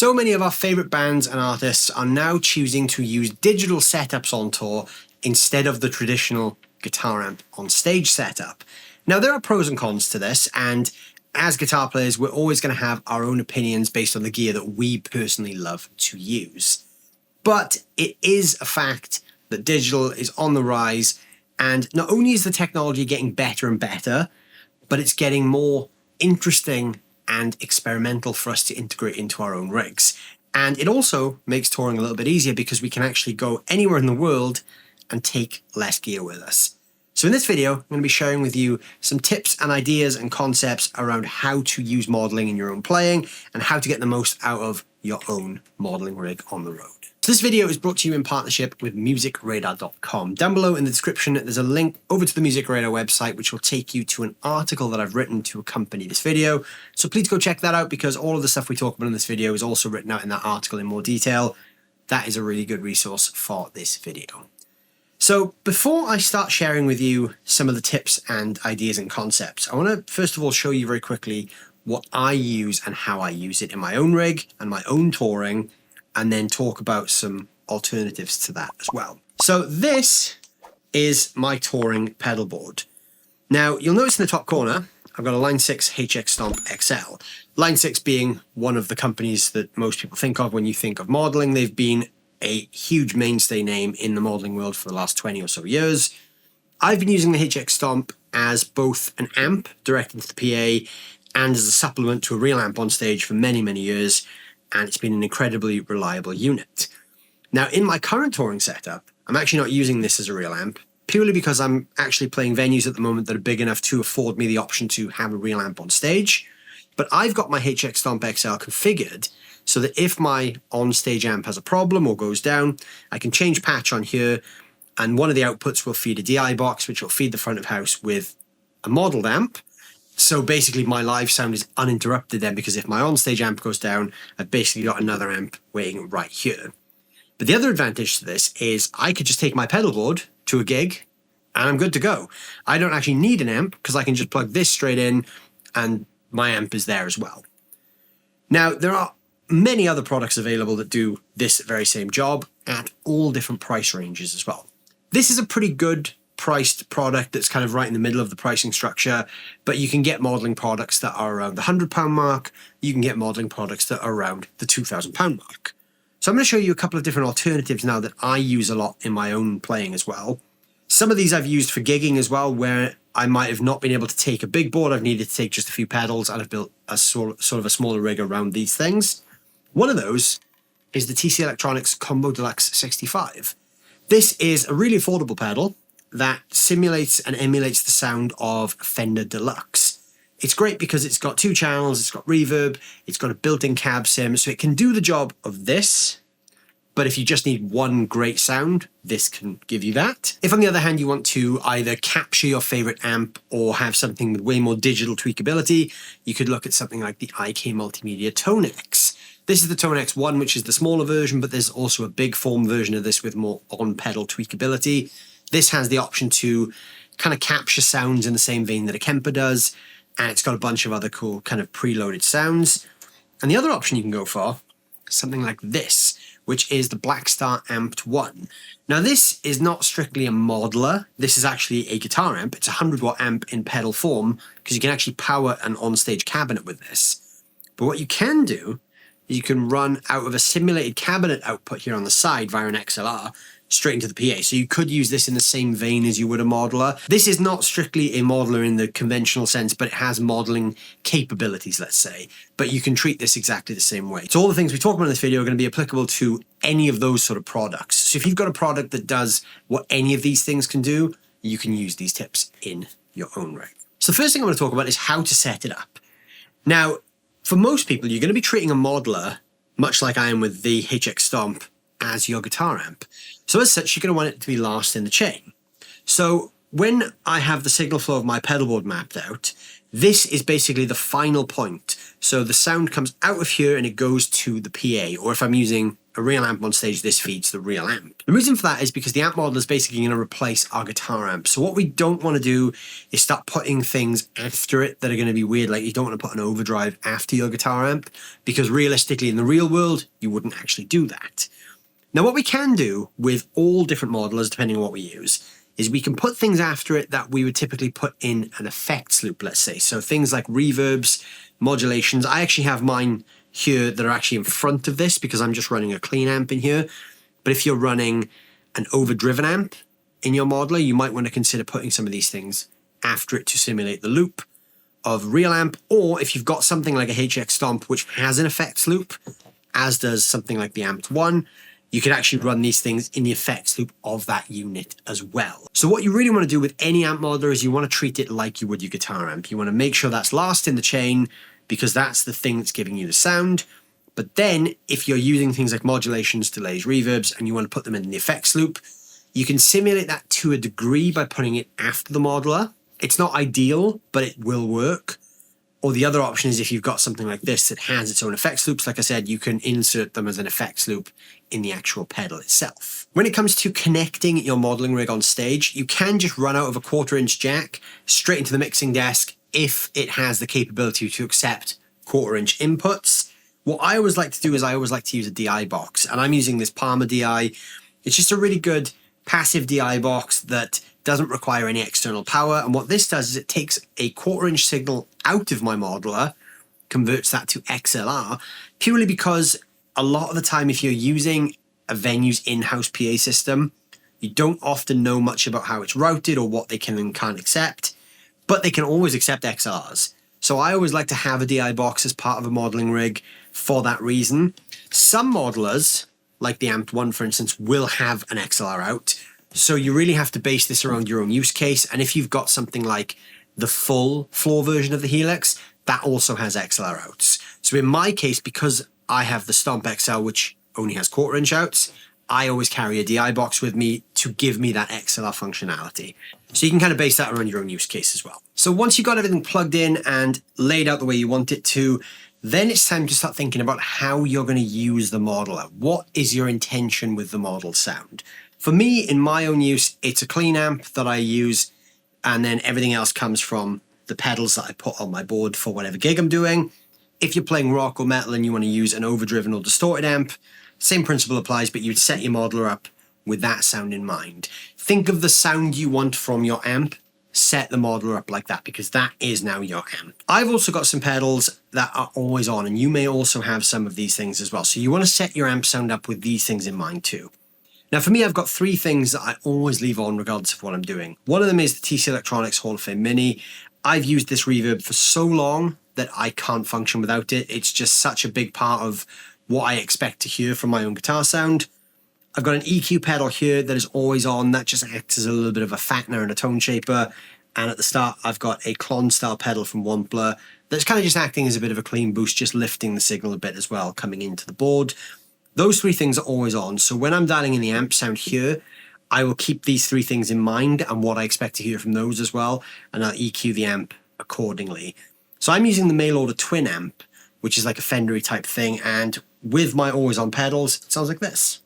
So many of our favourite bands and artists are now choosing to use digital setups on tour instead of the traditional guitar amp on stage setup. Now, there are pros and cons to this, and as guitar players, we're always going to have our own opinions based on the gear that we personally love to use. But it is a fact that digital is on the rise, and not only is the technology getting better and better, but it's getting more interesting and experimental for us to integrate into our own rigs. And it also makes touring a little bit easier because we can actually go anywhere in the world and take less gear with us. So in this video, I'm going to be sharing with you some tips and ideas and concepts around how to use modeling in your own playing and how to get the most out of your own modeling rig on the road. So this video is brought to you in partnership with musicradar.com. Down below in the description, there's a link over to the Music Radar website, which will take you to an article that I've written to accompany this video. So please go check that out, because all of the stuff we talk about in this video is also written out in that article in more detail. That is a really good resource for this video. So before I start sharing with you some of the tips and ideas and concepts, I want to first of all show you very quickly what I use and how I use it in my own rig and my own touring, and then talk about some alternatives to that as well. So this is my touring pedal board. Now, you'll notice in the top corner, I've got a Line 6 HX Stomp XL. Line 6 being one of the companies that most people think of when you think of modeling. They've been a huge mainstay name in the modeling world for the last 20 or so years. I've been using the HX Stomp as both an amp directed into the PA and as a supplement to a real amp on stage for many, many years, and it's been an incredibly reliable unit. Now, in my current touring setup, I'm actually not using this as a real amp, purely because I'm actually playing venues at the moment that are big enough to afford me the option to have a real amp on stage. But I've got my HX Stomp XL configured so that if my on-stage amp has a problem or goes down, I can change patch on here, and one of the outputs will feed a DI box, which will feed the front of house with a modeled amp. So basically my live sound is uninterrupted then, because if my on-stage amp goes down, I've basically got another amp waiting right here. But the other advantage to this is I could just take my pedal board to a gig and I'm good to go. I don't actually need an amp because I can just plug this straight in and my amp is there as well. Now, there are many other products available that do this very same job at all different price ranges as well. This is a pretty good priced product that's kind of right in the middle of the pricing structure, but you can get modeling products that are around the £100 mark. You can get modeling products that are around the £2,000 mark. So I'm going to show you a couple of different alternatives now that I use a lot in my own playing as well. Some of these I've used for gigging as well, where I might have not been able to take a big board. I've needed to take just a few pedals, and I've built a sort of a smaller rig around these things. One of those is the TC Electronics Combo Deluxe 65. This is a really affordable pedal that simulates and emulates the sound of Fender Deluxe. It's great because it's got 2 channels, it's got reverb, it's got a built-in cab sim, so it can do the job of this, but if you just need one great sound, this can give you that. If on the other hand you want to either capture your favorite amp or have something with way more digital tweakability, you could look at something like the IK Multimedia Tone-X. This is the Tone-X 1, which is the smaller version, but there's also a big form version of this with more on-pedal tweakability. This has the option to kind of capture sounds in the same vein that a Kemper does, and it's got a bunch of other cool kind of preloaded sounds. And the other option you can go for is something like this, which is the Blackstar Amped 1. Now, this is not strictly a modeler. This is actually a guitar amp. It's a 100-watt amp in pedal form, because you can actually power an on-stage cabinet with this. But what you can do is you can run out of a simulated cabinet output here on the side via an XLR straight into the PA. So you could use this in the same vein as you would a modeler. This is not strictly a modeler in the conventional sense, but it has modeling capabilities, let's say. But you can treat this exactly the same way. So all the things we talk about in this video are going to be applicable to any of those sort of products. So if you've got a product that does what any of these things can do, you can use these tips in your own rig. So the first thing I want to talk about is how to set it up. Now, for most people, you're going to be treating a modeler, much like I am with the HX Stomp, as your guitar amp. So as such, you're going to want it to be last in the chain. So when I have the signal flow of my pedal board mapped out, This is basically the final point. So the sound comes out of here and it goes to the PA, or if I'm using a real amp on stage, this feeds the real amp. The reason for that is because the amp model is basically going to replace our guitar amp. So what we don't want to do is start putting things after it that are going to be weird. Like you don't want to put an overdrive after your guitar amp, because realistically in the real world, you wouldn't actually do that. Now what we can do with all different modelers, depending on what we use, is we can put things after it that we would typically put in an effects loop, let's say. So things like reverbs, modulations. I actually have mine here that are actually in front of this because I'm just running a clean amp in here. But if you're running an overdriven amp in your modeler, you might want to consider putting some of these things after it to simulate the loop of real amp. Or if you've got something like a HX Stomp, which has an effects loop, as does something like the Amped 1, you can actually run these things in the effects loop of that unit as well. So what you really want to do with any amp modeler is you want to treat it like you would your guitar amp. You want to make sure that's last in the chain because that's the thing that's giving you the sound. But then if you're using things like modulations, delays, reverbs, and you want to put them in the effects loop, you can simulate that to a degree by putting it after the modeler. It's not ideal, but it will work. Or the other option is if you've got something like this that has its own effects loops, like I said, you can insert them as an effects loop in the actual pedal itself. When it comes to connecting your modeling rig on stage, you can just run out of a 1/4" jack straight into the mixing desk if it has the capability to accept 1/4" inputs. What I always like to do is I always like to use a DI box, and I'm using this Palmer DI. It's just a really good passive DI box that doesn't require any external power. And what this does is it takes a 1/4" signal out of my modeler, converts that to XLR, purely because a lot of the time if you're using a venue's in-house PA system, you don't often know much about how it's routed or what they can and can't accept, but they can always accept XLRs. So I always like to have a DI box as part of a modeling rig for that reason. Some modelers, like the Amped 1 for instance, will have an XLR out. So you really have to base this around your own use case. And if you've got something like the full floor version of the Helix, that also has XLR outs. So in my case, because I have the Stomp XL, which only has 1/4" outs, I always carry a DI box with me to give me that XLR functionality. So you can kind of base that around your own use case as well. So once you've got everything plugged in and laid out the way you want it to, then it's time to start thinking about how you're going to use the modeler. What is your intention with the model sound? For me, in my own use, it's a clean amp that I use, and then everything else comes from the pedals that I put on my board for whatever gig I'm doing. If you're playing rock or metal and you want to use an overdriven or distorted amp, same principle applies, but you'd set your modeler up with that sound in mind. Think of the sound you want from your amp, set the modeler up like that, because that is now your amp. I've also got some pedals that are always on, and you may also have some of these things as well. So you want to set your amp sound up with these things in mind too. Now for me, I've got 3 things that I always leave on regardless of what I'm doing. One of them is the TC Electronics Hall of Fame Mini. I've used this reverb for so long that I can't function without it. It's just such a big part of what I expect to hear from my own guitar sound. I've got an EQ pedal here that is always on. That just acts as a little bit of a fattener and a tone shaper. And at the start, I've got a Klon style pedal from Wampler that's kind of just acting as a bit of a clean boost, just lifting the signal a bit as well, coming into the board. Those 3 things are always on. So when I'm dialing in the amp sound here, I will keep these 3 things in mind and what I expect to hear from those as well. And I'll EQ the amp accordingly. So I'm using the mail order twin amp, which is like a Fendery type thing. And with my always on pedals, it sounds like this.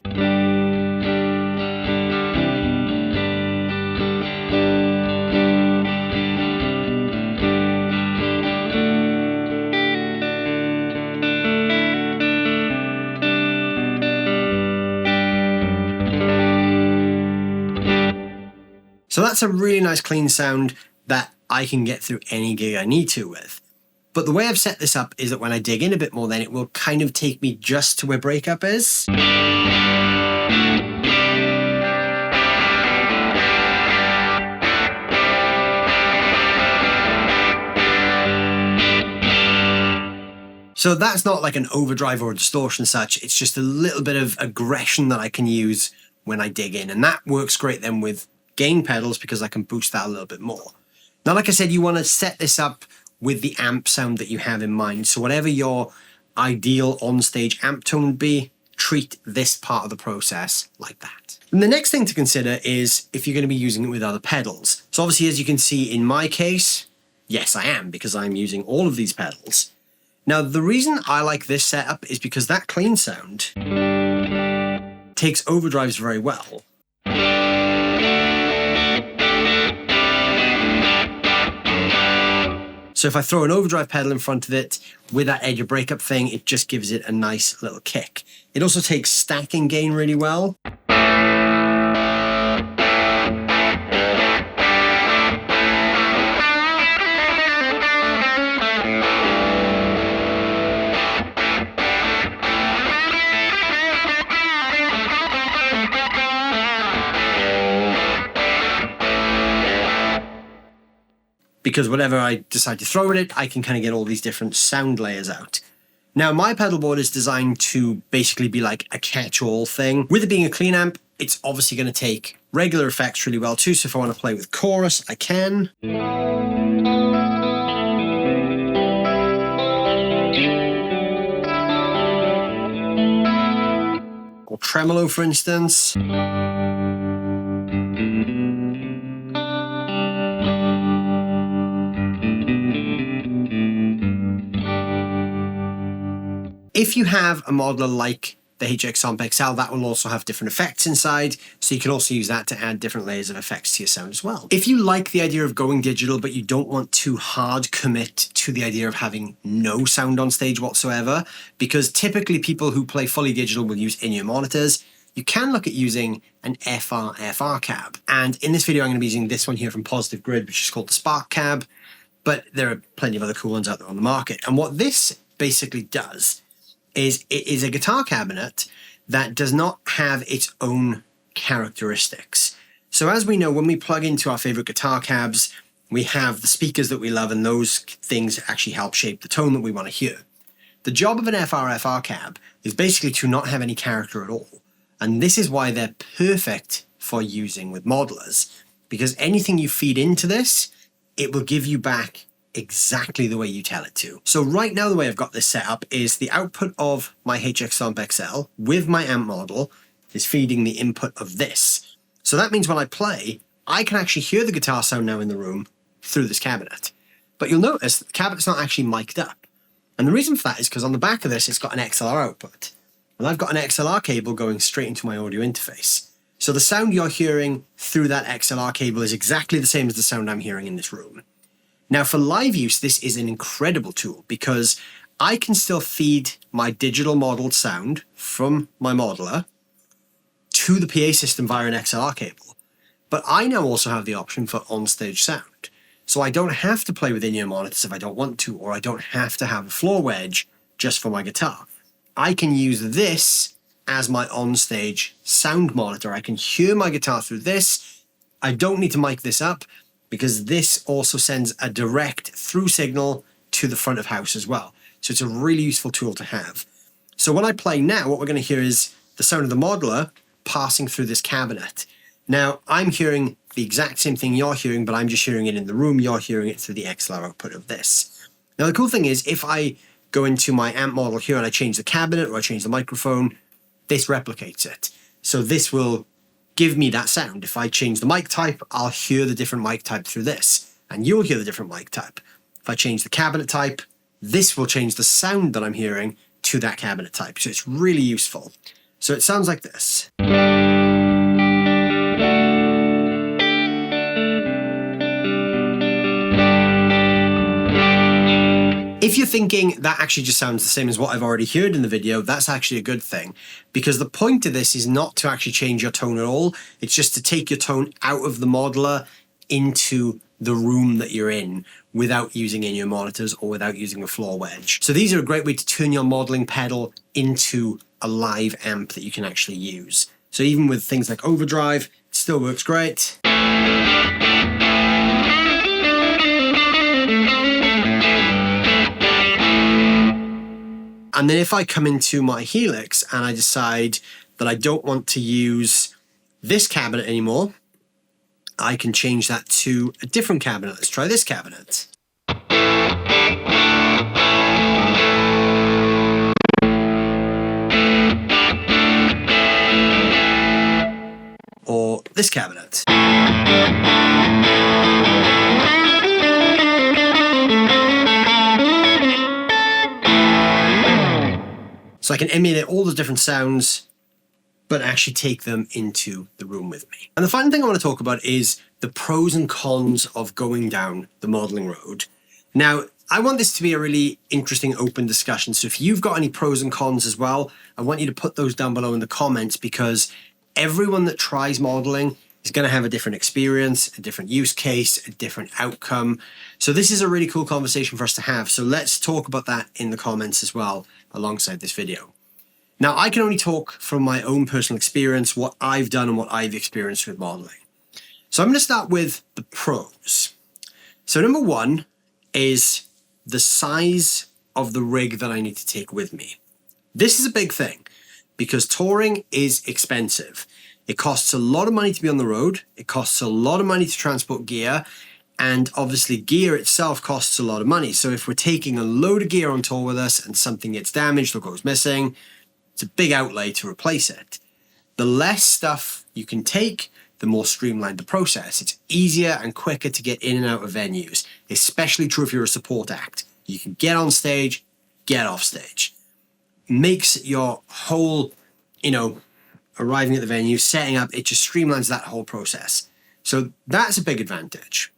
So that's a really nice clean sound that I can get through any gig I need to with. But the way I've set this up is that when I dig in a bit more, then it will kind of take me just to where breakup is. So that's not like an overdrive or a distortion such, it's just a little bit of aggression that I can use when I dig in. And that works great then with gain pedals because I can boost that a little bit more. Now, like I said, you want to set this up with the amp sound that you have in mind. So whatever your ideal on-stage amp tone would be, treat this part of the process like that. And the next thing to consider is if you're going to be using it with other pedals. So obviously, as you can see in my case, Yes, I am, because I'm using all of these pedals. Now, the reason I like this setup is because that clean sound takes overdrives very well. So if I throw an overdrive pedal in front of it with that edge of breakup thing, it just gives it a nice little kick. It also takes stacking gain really well. Because whatever I decide to throw at it, I can kind of get all these different sound layers out. Now, my pedal board is designed to basically be like a catch-all thing. With it being a clean amp, it's obviously going to take regular effects really well too. So if I want to play with chorus, I can. Or tremolo, for instance. If you have a modeler like the HX Amp XL, that will also have different effects inside, so you can also use that to add different layers of effects to your sound as well. If you like the idea of going digital, but you don't want to hard commit to the idea of having no sound on stage whatsoever, because typically people who play fully digital will use in-ear monitors, you can look at using an FRFR Cab. And in this video, I'm going to be using this one here from Positive Grid, which is called the Spark Cab, but there are plenty of other cool ones out there on the market. And what this basically does is it is a guitar cabinet that does not have its own characteristics. So as we know, when we plug into our favorite guitar cabs, we have the speakers that we love, and those things actually help shape the tone that we want to hear. The job of an FRFR cab is basically to not have any character at all. And this is why they're perfect for using with modelers, because anything you feed into this, it will give you back exactly the way you tell it to. So right now, the way I've got this set up is the output of my HX Amp XL with my amp model is feeding the input of this. So that means when I play, I can actually hear the guitar sound now in the room through this cabinet. But you'll notice the cabinet's not actually mic'd up. And the reason for that is because on the back of this, it's got an XLR output. And I've got an XLR cable going straight into my audio interface. So the sound you're hearing through that XLR cable is exactly the same as the sound I'm hearing in this room. Now, for live use, this is an incredible tool because I can still feed my digital modeled sound from my modeler to the PA system via an XLR cable. But I now also have the option for on-stage sound. So I don't have to play with in-ear monitors if I don't want to, or I don't have to have a floor wedge just for my guitar. I can use this as my on-stage sound monitor. I can hear my guitar through this. I don't need to mic this up, because this also sends a direct through signal to the front of house as well. So it's a really useful tool to have. So when I play now, what we're going to hear is the sound of the modeler passing through this cabinet. Now, I'm hearing the exact same thing you're hearing, but I'm just hearing it in the room. You're hearing it through the XLR output of this. Now, the cool thing is, if I go into my amp model here and I change the cabinet or I change the microphone, this replicates it. So this will give me that sound. If I change the mic type, I'll hear the different mic type through this, and you'll hear the different mic type. If I change the cabinet type, this will change the sound that I'm hearing to that cabinet type. So it's really useful. So it sounds like this. If you're thinking that actually just sounds the same as what I've already heard in the video, that's actually a good thing, because the point of this is not to actually change your tone at all. It's just to take your tone out of the modeler into the room that you're in without using in-ear monitors or without using a floor wedge. So these are a great way to turn your modeling pedal into a live amp that you can actually use. So even with things like overdrive, it still works great. And then if I come into my Helix and I decide that I don't want to use this cabinet anymore, I can change that to a different cabinet. Let's try this cabinet. Or this cabinet. So I can emulate all the different sounds, but actually take them into the room with me. And the final thing I want to talk about is the pros and cons of going down the modeling road. Now, I want this to be a really interesting open discussion. So if you've got any pros and cons as well, I want you to put those down below in the comments, because everyone that tries modeling is going to have a different experience, a different use case, a different outcome. So this is a really cool conversation for us to have. So let's talk about that in the comments as well, alongside this video. Now, I can only talk from my own personal experience, what I've done and what I've experienced with modeling. So I'm going to start with the pros. So number one is the size of the rig that I need to take with me. This is a big thing because touring is expensive. It costs a lot of money to be on the road. It costs a lot of money to transport gear. And obviously gear itself costs a lot of money. So if we're taking a load of gear on tour with us and something gets damaged or goes missing, it's a big outlay to replace it. The less stuff you can take, the more streamlined the process. It's easier and quicker to get in and out of venues, especially true if you're a support act. You can get on stage, get off stage. Makes your whole, arriving at the venue, setting up, it just streamlines that whole process. So that's a big advantage.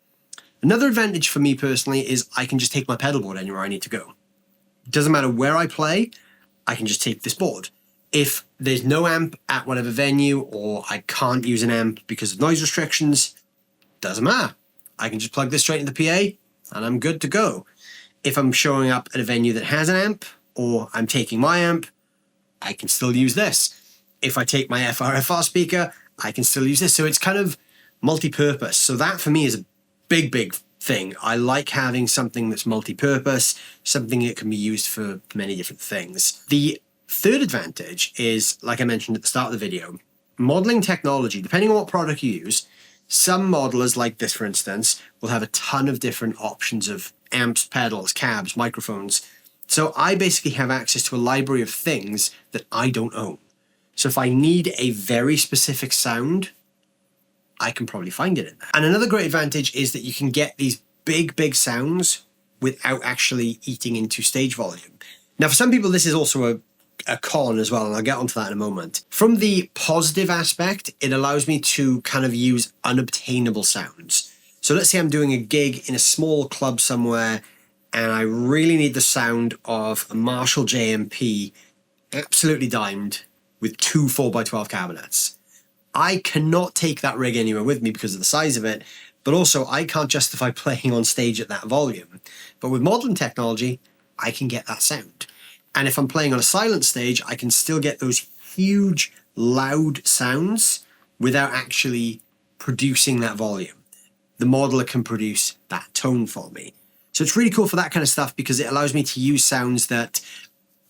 Another advantage for me personally is I can just take my pedalboard anywhere I need to go. It doesn't matter where I play, I can just take this board. If there's no amp at whatever venue, or I can't use an amp because of noise restrictions, doesn't matter. I can just plug this straight into the PA and I'm good to go. If I'm showing up at a venue that has an amp, or I'm taking my amp, I can still use this. If I take my FRFR speaker, I can still use this. So it's kind of multi-purpose. So that for me is a big, big thing. I like having something that's multi-purpose, something that can be used for many different things. The third advantage is, like I mentioned at the start of the video, modeling technology, depending on what product you use, some modelers like this, for instance, will have a ton of different options of amps, pedals, cabs, microphones. So I basically have access to a library of things that I don't own. So if I need a very specific sound, I can probably find it in there. And another great advantage is that you can get these big, big sounds without actually eating into stage volume. Now, for some people, this is also a con as well, and I'll get onto that in a moment. From the positive aspect, it allows me to kind of use unobtainable sounds. So let's say I'm doing a gig in a small club somewhere, and I really need the sound of a Marshall JMP absolutely dimed with two 4x12 cabinets. I cannot take that rig anywhere with me because of the size of it, but also I can't justify playing on stage at that volume. But with modeling technology, I can get that sound. And if I'm playing on a silent stage, I can still get those huge, loud sounds without actually producing that volume. The modeler can produce that tone for me. So it's really cool for that kind of stuff because it allows me to use sounds that,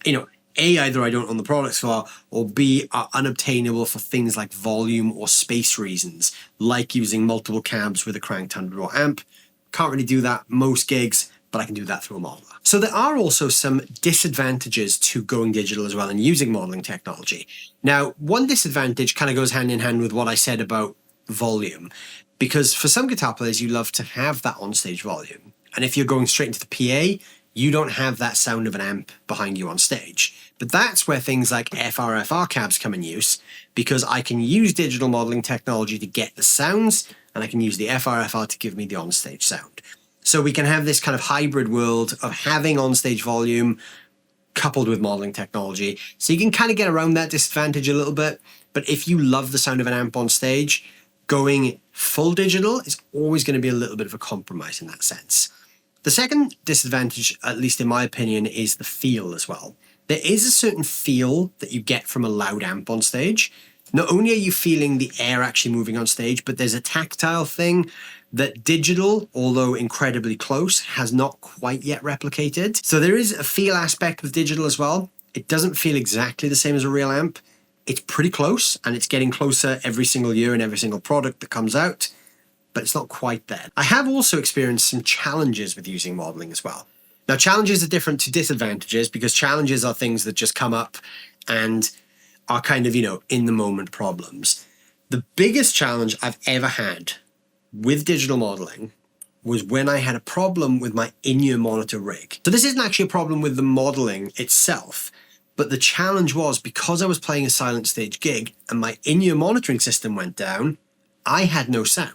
A, either I don't own the products for, or B, are unobtainable for things like volume or space reasons, like using multiple cabs with a cranked 100-watt amp. Can't really do that most gigs, but I can do that through a modeler. So there are also some disadvantages to going digital as well and using modeling technology. Now, one disadvantage kind of goes hand in hand with what I said about volume, because for some guitar players, you love to have that onstage volume. And if you're going straight into the PA, you don't have that sound of an amp behind you on stage. But that's where things like FRFR cabs come in use, because I can use digital modeling technology to get the sounds, and I can use the FRFR to give me the onstage sound. So we can have this kind of hybrid world of having onstage volume coupled with modeling technology. So you can kind of get around that disadvantage a little bit. But if you love the sound of an amp on stage, going full digital is always going to be a little bit of a compromise in that sense. The second disadvantage, at least in my opinion, is the feel as well. There is a certain feel that you get from a loud amp on stage. Not only are you feeling the air actually moving on stage, but there's a tactile thing that digital, although incredibly close, has not quite yet replicated. So there is a feel aspect with digital as well. It doesn't feel exactly the same as a real amp. It's pretty close, and it's getting closer every single year in every single product that comes out, but it's not quite there. I have also experienced some challenges with using modeling as well. Now, challenges are different to disadvantages because challenges are things that just come up and are kind of, in the moment problems. The biggest challenge I've ever had with digital modeling was when I had a problem with my in-ear monitor rig. So this isn't actually a problem with the modeling itself, But the challenge was, because I was playing a silent stage gig and my in-ear monitoring system went down, I had no sound.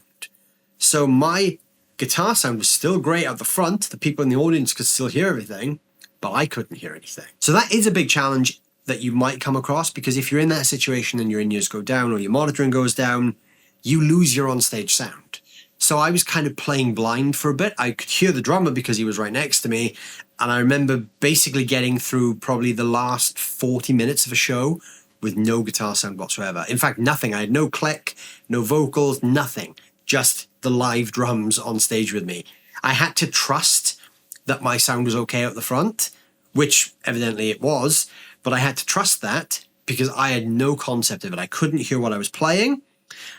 So my guitar sound was still great out the front. The people in the audience could still hear everything, but I couldn't hear anything. So that is a big challenge that you might come across, because if you're in that situation and your in-ears go down or your monitoring goes down, you lose your on-stage sound. So I was kind of playing blind for a bit. I could hear the drummer because he was right next to me. And I remember basically getting through probably the last 40 minutes of a show with no guitar sound whatsoever. In fact, nothing. I had no click, no vocals, nothing. Just the live drums on stage with me. I had to trust that my sound was okay out the front, which evidently it was, but I had to trust that because I had no concept of it. I couldn't hear what I was playing.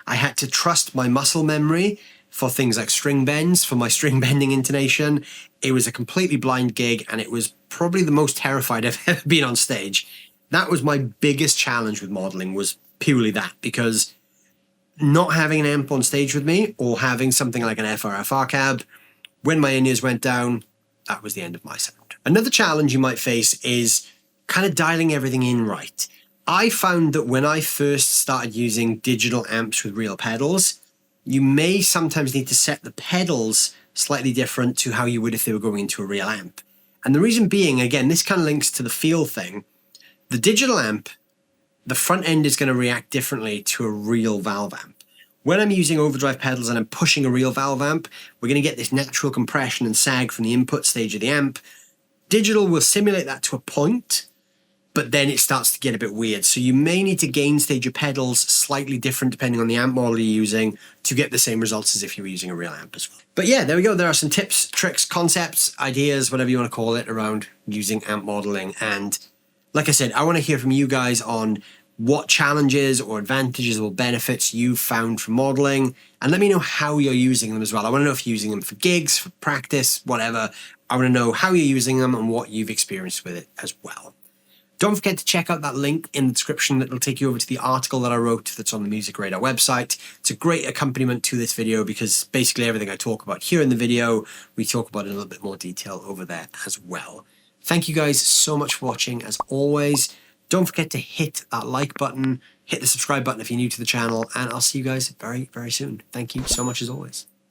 I had to trust my muscle memory for things like string bends, for my string bending intonation. It was a completely blind gig, and it was probably the most terrified I've ever been on stage. That was my biggest challenge with modeling, was purely that, because not having an amp on stage with me or having something like an FRFR Cab, when my in-ears went down, that was the end of my sound. Another challenge you might face is kind of dialing everything in right. I found that when I first started using digital amps with real pedals, you may sometimes need to set the pedals slightly different to how you would if they were going into a real amp. And the reason being, again, this kind of links to the feel thing. The digital amp, the front end is going to react differently to a real valve amp. When I'm using overdrive pedals and I'm pushing a real valve amp, we're going to get this natural compression and sag from the input stage of the amp. Digital will simulate that to a point, but then it starts to get a bit weird. So you may need to gain stage your pedals slightly different depending on the amp model you're using to get the same results as if you were using a real amp as well. But yeah, there we go. There are some tips, tricks, concepts, ideas, whatever you want to call it, around using amp modeling. And like I said, I want to hear from you guys on what challenges or advantages or benefits you've found from modeling, and let me know how you're using them as well. I want to know if you're using them for gigs, for practice, whatever. I want to know how you're using them and what you've experienced with it as well. Don't forget to check out that link in the description that will take you over to the article that I wrote that's on the Music Radar website. It's a great accompaniment to this video because basically everything I talk about here in the video, we talk about in a little bit more detail over there as well. Thank you guys so much for watching. As always, don't forget to hit that like button, hit the subscribe button if you're new to the channel, and I'll see you guys very, very soon. Thank you so much as always.